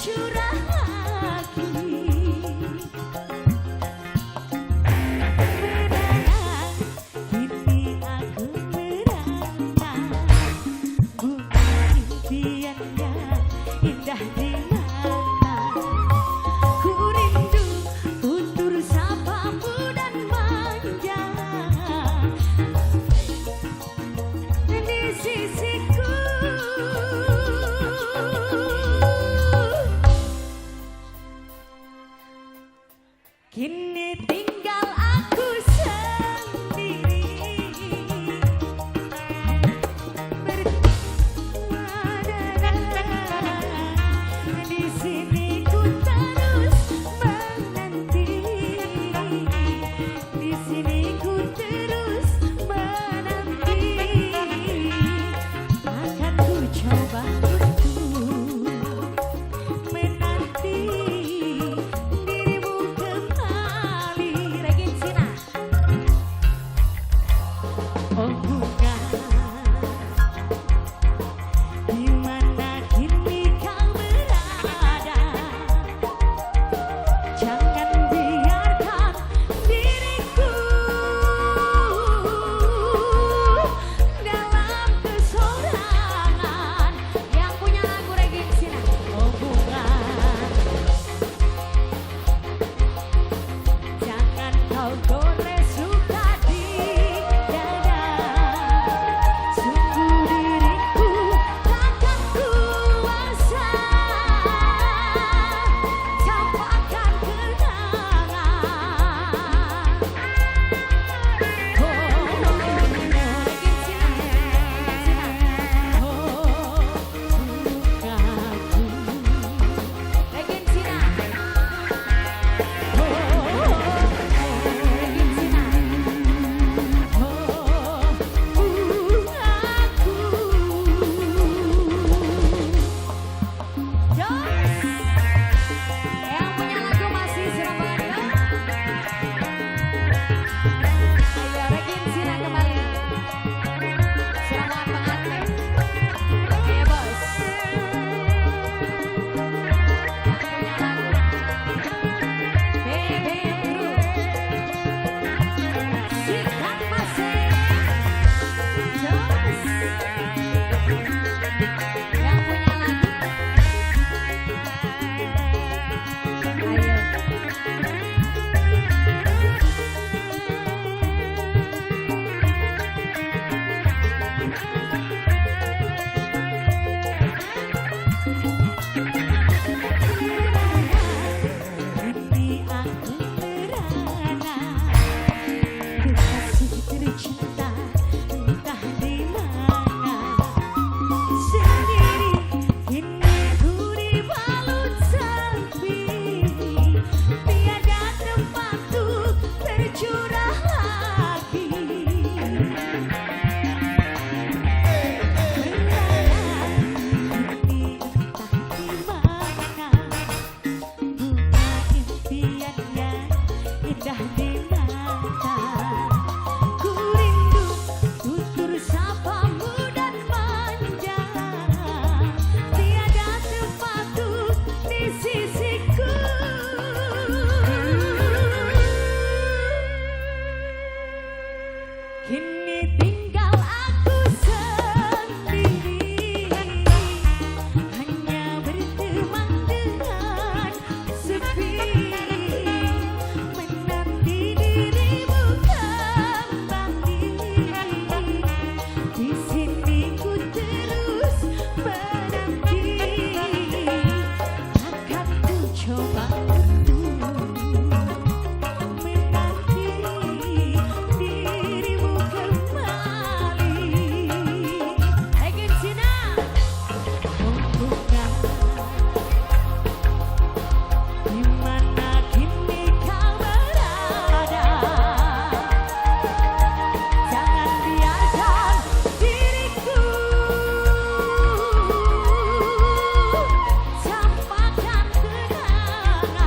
tercurah lagi. Menangan, kini aku merana. Bunga impiannya indah di mana. Ku rindu tutur sapamu dan manja di sisiku. Kini tinggal aku sendiri di sini ku terus menanti. Di sini ku terus menanti. Akan ku coba untuk menanti dirimu kembali. Regina. Oh bukan, di mana kini kau berada? Jangan biarkan diriku dalam kesorangan. Yang punya lagu Regina. Oh bukan, jangan kau gores luka di dada. Sungguh diriku takkan kuasa campakkan kenangan. Oh, Regina, oh bukaku, Regina. Yang punya lagu masih silakan. Ayo Regina kembali. Silakan pengantin. Ayo bos. Punya lagu. Bebe Group. Sikat masih. Jos. Yang punya lagu. Ayo. Kini aku merana. Kekasih tercinta entah di mana. Sendiri kini ku dibalut sepi. Tiada tempat untuk tercurah lagi. Kini entah di mana. Bunga impiannya indah di mata. Ku rindu tutur sapamu dan manja. Tiada tempat untuk di sisiku. Kini tinggal aku sendiri, hanya berteman dengan sepi. Menanti dirimu kembali. Di sini ku terus menanti. Akan ku coba untuk menanti dirimu kembali. Regina. Oh bukan, di mana kini kau berada? Jangan biarkan diriku campakkan kenangan.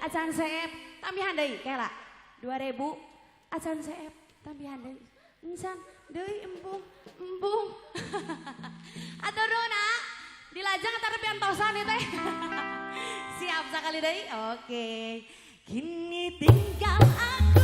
acan seep tambihan deui kela 2000 acan seep tambihan deui encan deui embung atur dona dilajang antara piantosan itu teh siap sekali deui oke kini tinggal aku